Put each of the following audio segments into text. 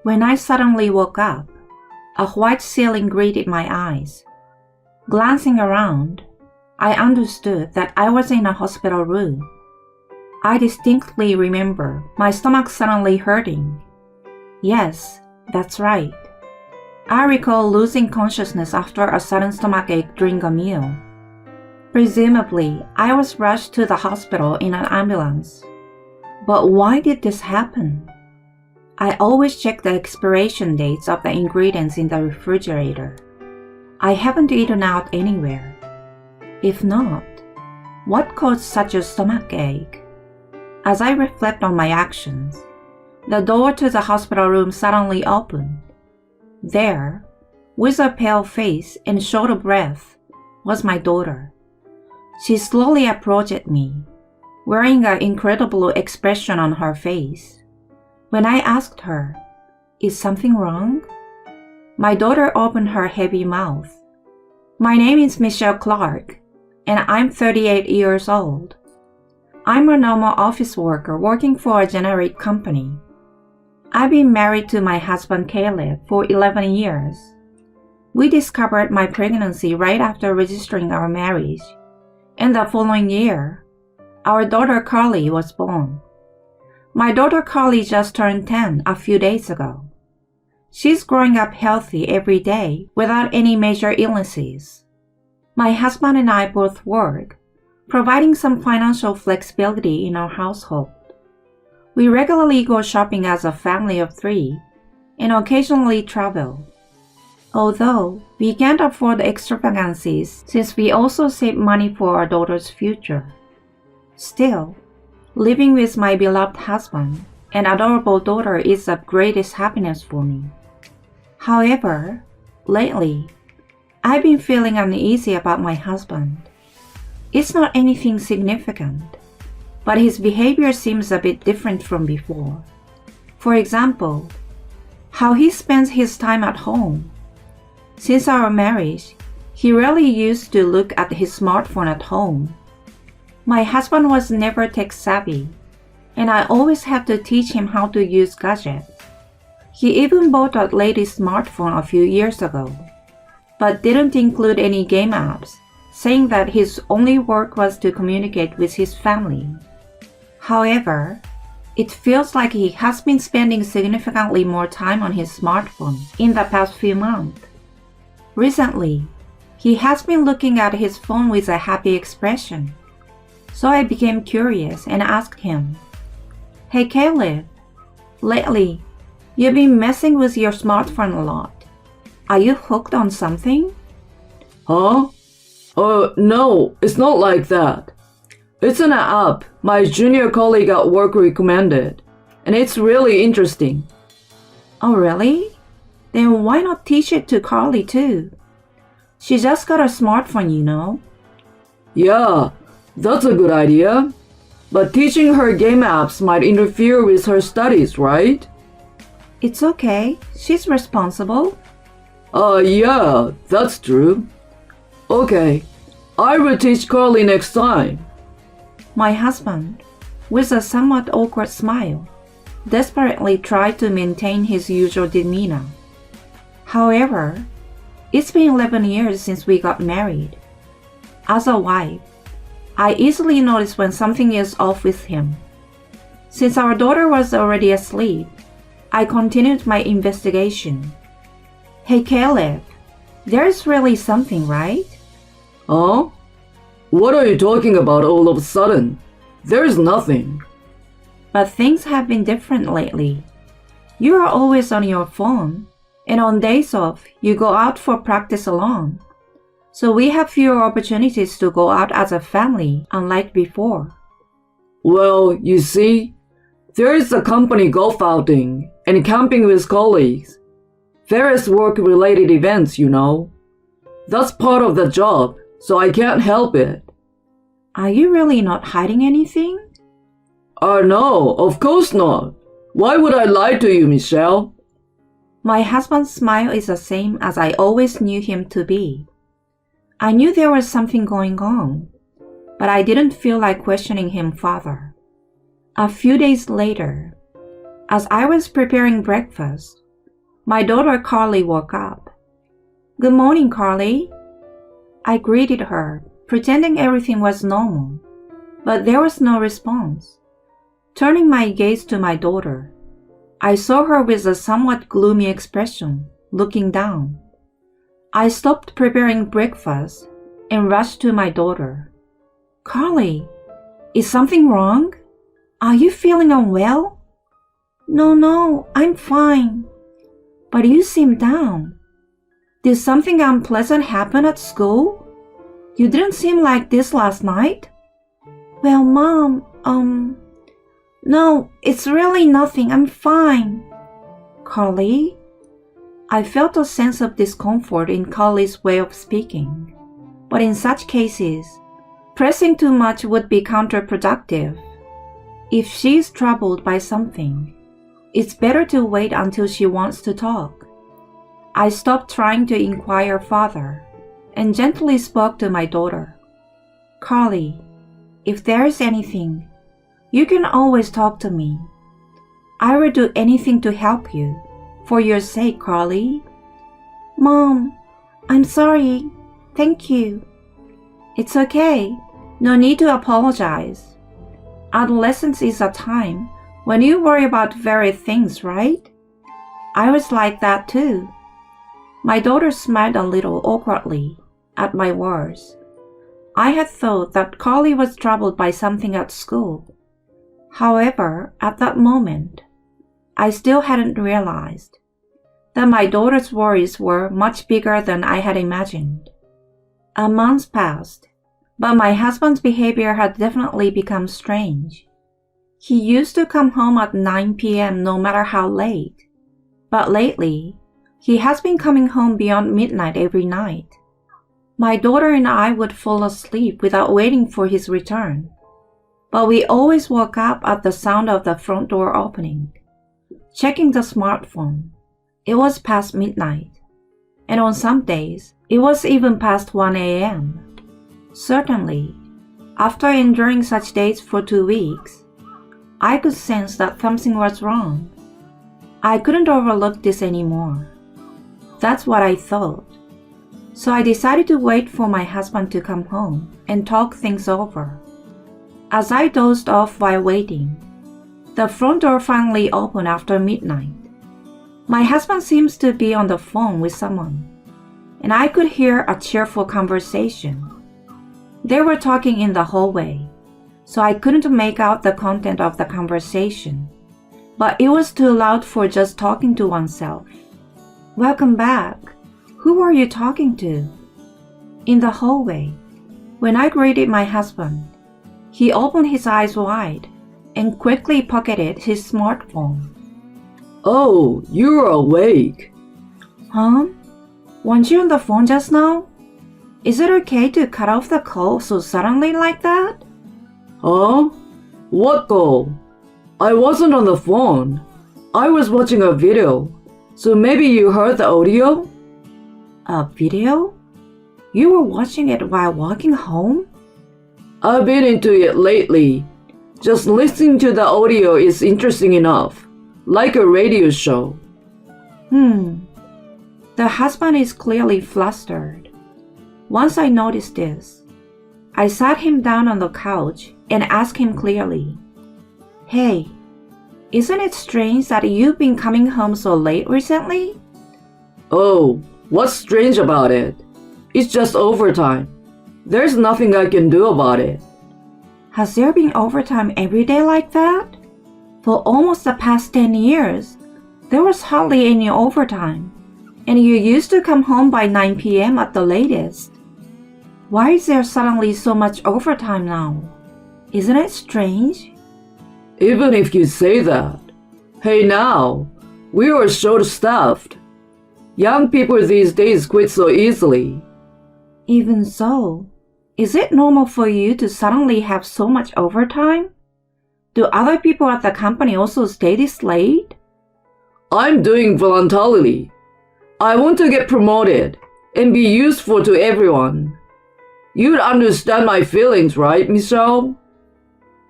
When I suddenly woke up, a white ceiling greeted my eyes. Glancing around, I understood that I was in a hospital room. I distinctly remember my stomach suddenly hurting. Yes, that's right. I recall losing consciousness after a sudden stomachache during a meal. Presumably, I was rushed to the hospital in an ambulance. But why did this happen? I always check the expiration dates of the ingredients in the refrigerator. I haven't eaten out anywhere. If not, what caused such a stomachache? As I reflect on my actions, the door to the hospital room suddenly opened. There, with a pale face and short of breath, was my daughter. She slowly approached me, wearing an incredible expression on her face. When I asked her, "Is something wrong?" my daughter opened her heavy mouth. "My name is Michelle Clark, and I'm 38 years old. I'm a normal office worker working for a generic company. I've been married to my husband Caleb for 11 years. We discovered my pregnancy right after registering our marriage, and the following year, our daughter Carly was born. My daughter Carly just turned 10 a few days ago. She's growing up healthy every day without any major illnesses. My husband and I both work, providing some financial flexibility in our household. We regularly go shopping as a family of 3 and occasionally travel. Although we can't afford extravagances since we also save money for our daughter's future. Still, living with my beloved husband and adorable daughter is the greatest happiness for me. However, lately, I've been feeling uneasy about my husband. It's not anything significant, but his behavior seems a bit different from before. For example, how he spends his time at home. Since our marriage, he rarely used to look at his smartphone at home. My husband was never tech-savvy, and I always had to teach him how to use gadgets. He even bought a latest smartphone a few years ago, but didn't include any game apps, saying that his only work was to communicate with his family. However, it feels like he has been spending significantly more time on his smartphone in the past few months. Recently, he has been looking at his phone with a happy expression. So I became curious and asked him, "Hey Caleb, lately, you've been messing with your smartphone a lot. Are you hooked on something?" Huh? No, it's not like that. It's an app my junior colleague at work recommended, and it's really interesting. Oh really? Then why not teach it to Carly too? She just got a smartphone, you know. Yeah, that's a good idea. But teaching her game apps might interfere with her studies, right? It's okay. She's responsible. Yeah, that's true. Okay, I will teach Carly next time. My husband, with a somewhat awkward smile, desperately tried to maintain his usual demeanor. However, it's been 11 years since we got married. As a wife, I easily notice when something is off with him. Since our daughter was already asleep, I continued my investigation. "Hey Caleb, there's really something, right?" Huh? What are you talking about all of a sudden? There's nothing. But things have been different lately. You are always on your phone, and on days off, you go out for practice alone. So we have fewer opportunities to go out as a family, unlike before. Well, you see, there is a company golf outing and camping with colleagues. Various work-related events, you know. That's part of the job, so I can't help it. Are you really not hiding anything? No, of course not. Why would I lie to you, Michelle? My husband's smile is the same as I always knew him to be. I knew there was something going on, but I didn't feel like questioning him further. A few days later, as I was preparing breakfast, My daughter Carly woke up. "Good morning, Carly." I greeted her, pretending everything was normal, but there was no response. Turning my gaze to my daughter, I saw her with a somewhat gloomy expression, looking down. I stopped preparing breakfast and rushed to my daughter. "Carly, is something wrong? Are you feeling unwell?" No, I'm fine. But you seem down. Did something unpleasant happen at school? You didn't seem like this last night." "Well, Mom, no, it's really nothing. I'm fine." "Carly?" I felt a sense of discomfort in Carly's way of speaking. But in such cases, pressing too much would be counterproductive. If she is troubled by something, it's better to wait until she wants to talk. I stopped trying to inquire further and gently spoke to my daughter. "Carly, if there is anything, you can always talk to me. I will do anything to help you, for your sake, Carly." "Mom, I'm sorry. Thank you." "It's okay. No need to apologize. Adolescence is a time when you worry about various things, right? I was like that too." My daughter smiled a little awkwardly at my words. I had thought that Carly was troubled by something at school. However, at that moment, I still hadn't realized that my daughter's worries were much bigger than I had imagined. A month passed, but my husband's behavior had definitely become strange. He used to come home at 9 p.m. no matter how late, but lately, he has been coming home beyond midnight every night. My daughter and I would fall asleep without waiting for his return, but we always woke up at the sound of the front door opening. Checking the smartphone, it was past midnight, and on some days, it was even past 1 a.m. Certainly, after enduring such days for 2 weeks, I could sense that something was wrong. I couldn't overlook this anymore. That's what I thought. So I decided to wait for my husband to come home and talk things over. As I dozed off while waiting, the front door finally opened after midnight. My husband seems to be on the phone with someone, and I could hear a cheerful conversation. They were talking in the hallway, so I couldn't make out the content of the conversation, but it was too loud for just talking to oneself. "Welcome back. Who are you talking to?" In the hallway, when I greeted my husband, he opened his eyes wide and quickly pocketed his smartphone. "Oh, you're awake." "Huh? Weren't you on the phone just now? Is it okay to cut off the call so suddenly like that?" "Huh? What call? I wasn't on the phone. I was watching a video, so maybe you heard the audio?" "A video? You were watching it while walking home?" "I've been into it lately. Just listening to the audio is interesting enough, like a radio show." The husband is clearly flustered. Once I noticed this, I sat him down on the couch and asked him clearly, "Hey, isn't it strange that you've been coming home so late recently?" "Oh, what's strange about it? It's just overtime. There's nothing I can do about it." "Has there been overtime every day like that? For almost the past 10 years, there was hardly any overtime, and you used to come home by 9 p.m. at the latest. Why is there suddenly so much overtime now? Isn't it strange?" "Even if you say that, hey now, we are short-staffed. Young people these days quit so easily." "Even so, is it normal for you to suddenly have so much overtime? Do other people at the company also stay this late?" "I'm doing voluntarily. I want to get promoted and be useful to everyone. You'd understand my feelings, right, Michelle?"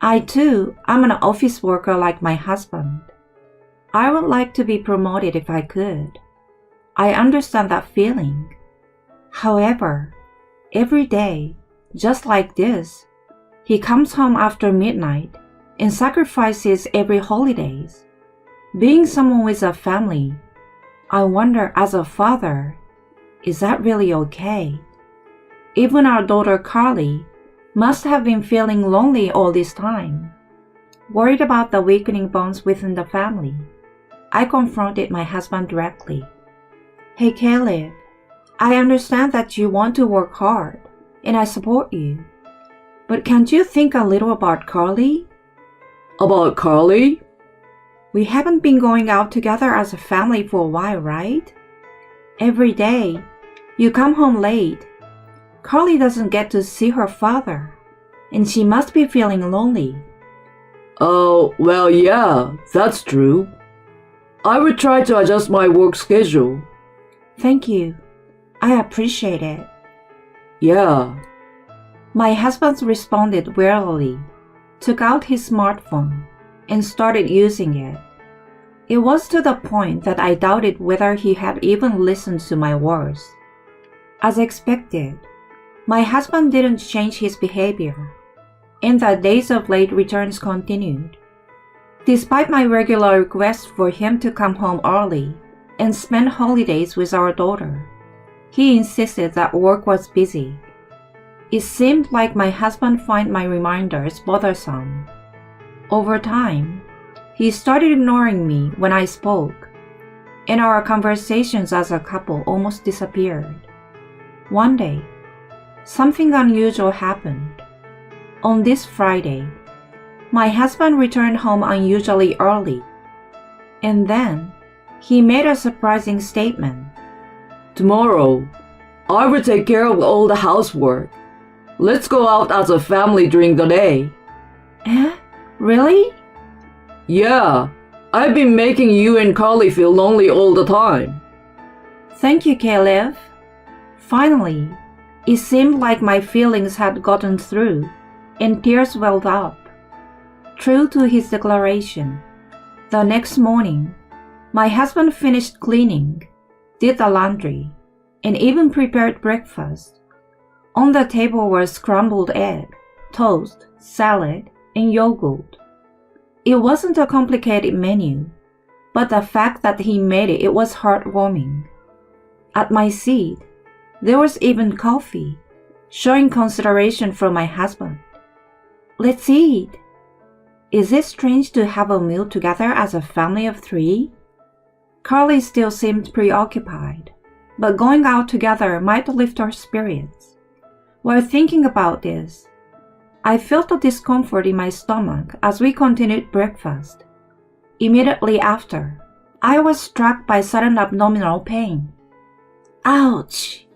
"I too am an office worker like my husband." I would like to be promoted if I could. I understand that feeling. However, every day, just like this, he comes home after midnight and sacrifices every holidays. Being someone with a family, I wonder as a father, is that really okay? Even our daughter Carly must have been feeling lonely all this time. Worried about the weakening bonds within the family, I confronted my husband directly. Hey Caleb, I understand that you want to work hard, and I support you. But can't you think a little about Carly? About Carly? We haven't been going out together as a family for a while, right? Every day, you come home late. Carly doesn't get to see her father, and she must be feeling lonely. Oh, well, yeah, that's true. I will try to adjust my work schedule. Thank you. I appreciate it. Yeah. My husband responded wearily, took out his smartphone, and started using it. It was to the point that I doubted whether he had even listened to my words. As expected, my husband didn't change his behavior, and the days of late returns continued. Despite my regular request for him to come home early and spend holidays with our daughter, he insisted that work was busy. It seemed like my husband found my reminders bothersome. Over time, he started ignoring me when I spoke, and our conversations as a couple almost disappeared. One day, something unusual happened. On this Friday, my husband returned home unusually early, and then he made a surprising statement. Tomorrow, I will take care of all the housework. Let's go out as a family during the day. Eh? Really? Yeah, I've been making you and Carly feel lonely all the time. Thank you, Caleb. Finally, it seemed like my feelings had gotten through, and tears welled up. True to his declaration, the next morning, my husband finished cleaning, did the laundry, and even prepared breakfast. On the table were scrambled egg, toast, salad, and yogurt. It wasn't a complicated menu, but the fact that he made it was heartwarming. At my seat, there was even coffee, showing consideration from my husband. Let's eat. Is it strange to have a meal together as a family of three? Carly still seemed preoccupied, but going out together might lift our spirits. While thinking about this, I felt a discomfort in my stomach as we continued breakfast. Immediately after, I was struck by sudden abdominal pain. Ouch!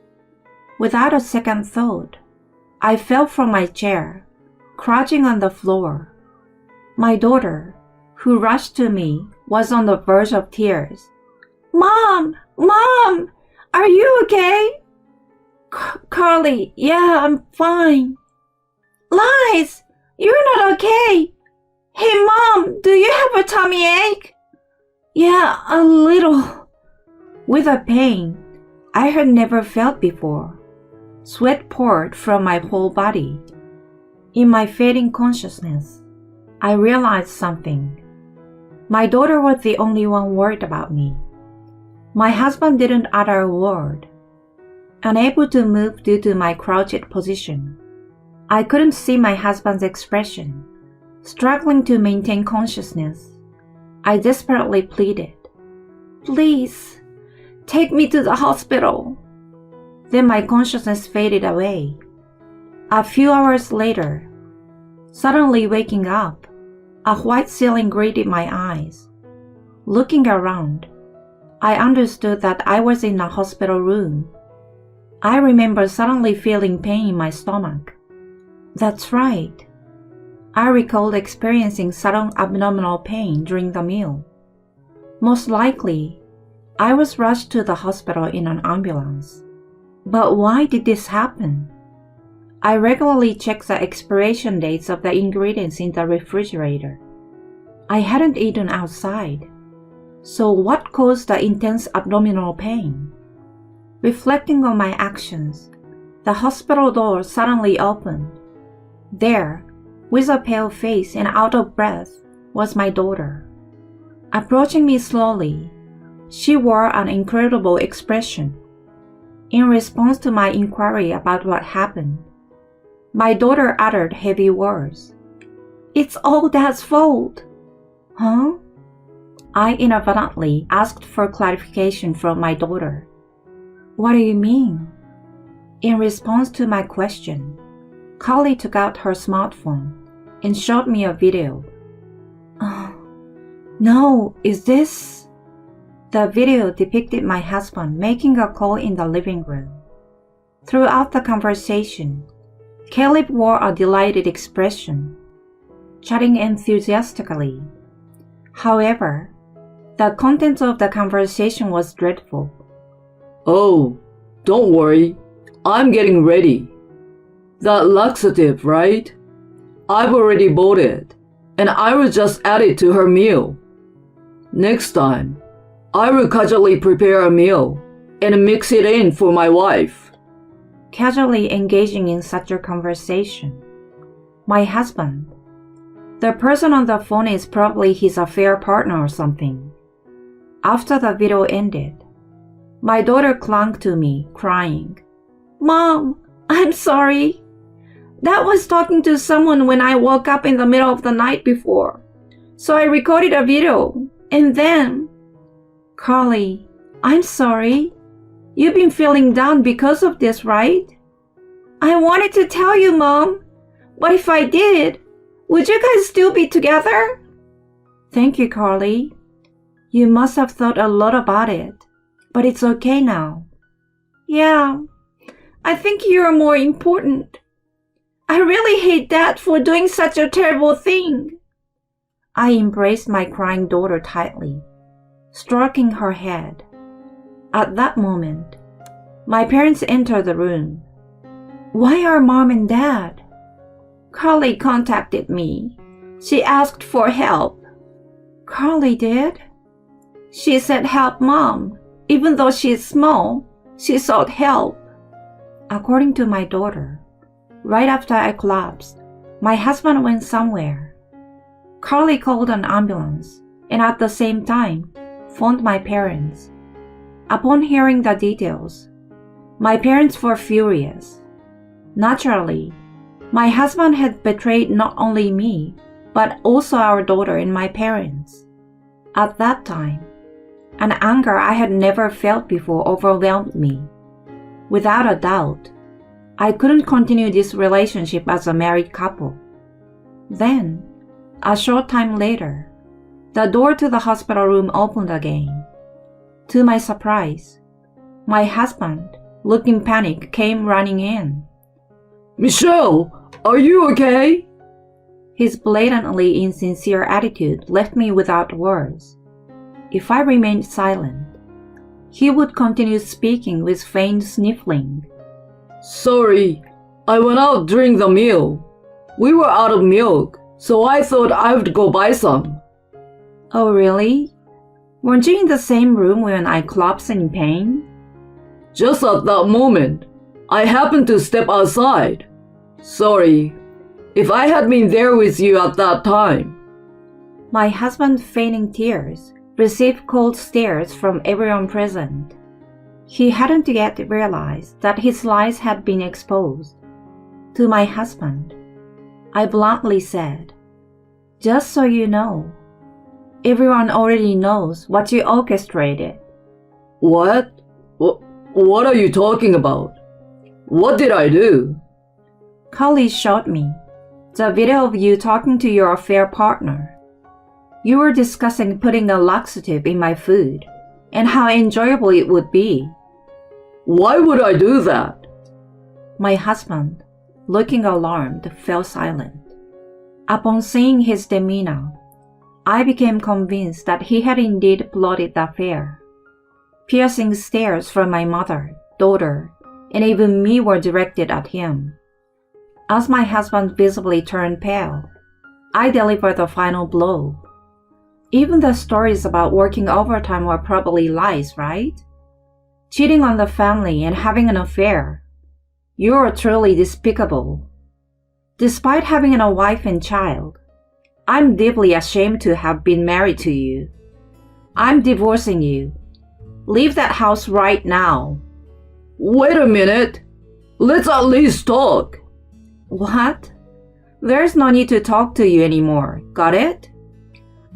Without a second thought, I fell from my chair, crouching on the floor. My daughter, who rushed to me, was on the verge of tears. Mom! Mom! Are you okay? Carly, yeah, I'm fine. Lies! You're not okay! Hey, Mom, do you have a tummy ache? Yeah, a little. With a pain I had never felt before, sweat poured from my whole body. In my fading consciousness, I realized something. My daughter was the only one worried about me. My husband didn't utter a word. Unable to move due to my crouched position, I couldn't see my husband's expression. Struggling to maintain consciousness, I desperately pleaded, "Please, take me to the hospital." Then my consciousness faded away. A few hours later, suddenly waking up, a white ceiling greeted my eyes. Looking around, I understood that I was in a hospital room. I remember suddenly feeling pain in my stomach. That's right. I recalled experiencing sudden abdominal pain during the meal. Most likely, I was rushed to the hospital in an ambulance. But why did this happen? I regularly checked the expiration dates of the ingredients in the refrigerator. I hadn't eaten outside. So what caused the intense abdominal pain? Reflecting on my actions, the hospital door suddenly opened. There, with a pale face and out of breath, was my daughter. Approaching me slowly, she wore an incredible expression. In response to my inquiry about what happened, my daughter uttered heavy words. "It's all Dad's fault." Huh? I inadvertently asked for clarification from my daughter. "What do you mean?" In response to my question, Carly took out her smartphone and showed me a video. No, is this? The video depicted my husband making a call in the living room. Throughout the conversation, Caleb wore a delighted expression, chatting enthusiastically. However, the content of the conversation was dreadful. "Oh, don't worry. I'm getting ready. That laxative, right? I've already bought it, and I will just add it to her meal. Next time, I will casually prepare a meal and mix it in for my wife." Casually engaging in such a conversation. My husband. The person on the phone is probably his affair partner or something. After the video ended, my daughter clung to me, crying, "Mom, I'm sorry. Dad was talking to someone when I woke up in the middle of the night before, so I recorded a video, and then..." "Carly, I'm sorry. You've been feeling down because of this, right?" "I wanted to tell you, Mom, but if I did, would you guys still be together?" "Thank you, Carly. You must have thought a lot about it, but it's okay now." "Yeah, I think you're more important. I really hate Dad for doing such a terrible thing." I embraced my crying daughter tightly, stroking her head. At that moment, my parents entered the room. "Why are Mom and Dad?" "Carly contacted me. She asked for help." "Carly did?" "She said help Mom. Even though she's small, she sought help." According to my daughter, right after I collapsed, my husband went somewhere. Carly called an ambulance and at the same time phoned my parents. Upon hearing the details, my parents were furious. Naturally, my husband had betrayed not only me, but also our daughter and my parents. At that time, an anger I had never felt before overwhelmed me. Without a doubt, I couldn't continue this relationship as a married couple. Then, a short time later, the door to the hospital room opened again. To my surprise, my husband, looking panicked, came running in. "Michelle, are you okay?" His blatantly insincere attitude left me without words. If I remained silent, he would continue speaking with faint sniffling. "Sorry, I went out during the meal. We were out of milk, so I thought I would go buy some." "Oh, really? Weren't you in the same room when I collapsed in pain?" "Just at that moment, I happened to step outside. Sorry, if I had been there with you at that time." My husband, feigning tears, received cold stares from everyone present. He hadn't yet realized that his lies had been exposed. To my husband, I bluntly said, "Just so you know, everyone already knows what you orchestrated." "What? What are you talking about? What did I do?" Carly showed me the video of you talking to your affair partner. You were discussing putting a laxative in my food and how enjoyable it would be. "Why would I do that?" My husband, looking alarmed, fell silent. Upon seeing his demeanor, I became convinced that he had indeed plotted the affair. Piercing stares from my mother, daughter, and even me were directed at him. As my husband visibly turned pale, I delivered the final blow. Even the stories about working overtime were probably lies, right? Cheating on the family and having an affair. You're truly despicable. Despite having a wife and child, I'm deeply ashamed to have been married to you. I'm divorcing you. Leave that house right now. Wait a minute. Let's at least talk. What? There's no need to talk to you anymore. Got it?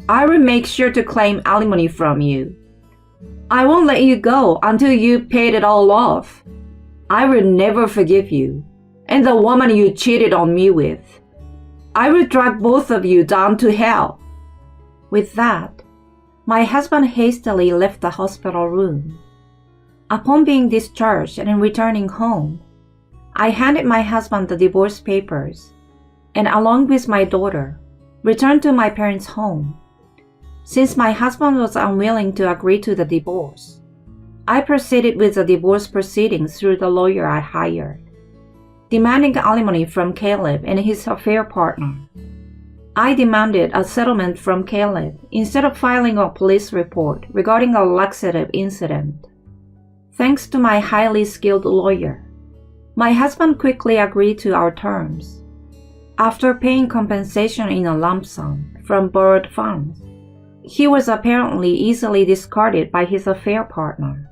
I will make sure to claim alimony from you. I won't let you go until you paid it all off. I will never forgive you and the woman you cheated on me with. I will drag both of you down to hell. With that, my husband hastily left the hospital room. Upon being discharged and returning home, I handed my husband the divorce papers and, along with my daughter, returned to my parents' home. Since my husband was unwilling to agree to the divorce, I proceeded with the divorce proceedings through the lawyer I hired, demanding alimony from Caleb and his affair partner. I demanded a settlement from Caleb instead of filing a police report regarding a laxative incident. Thanks to my highly skilled lawyer, my husband quickly agreed to our terms. After paying compensation in a lump sum from borrowed funds, he was apparently easily discarded by his affair partner.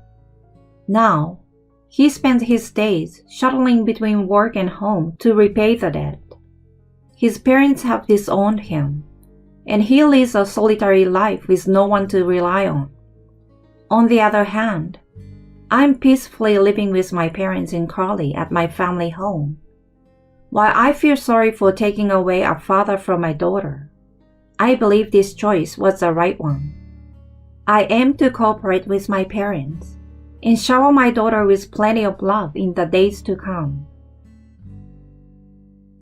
Now, he spent his days shuttling between work and home to repay the debt. His parents have disowned him, and he leads a solitary life with no one to rely on. On the other hand, I'm peacefully living with my parents in Crawley at my family home. While I feel sorry for taking away a father from my daughter, I believe this choice was the right one. I aim to cooperate with my parents and shower my daughter with plenty of love in the days to come.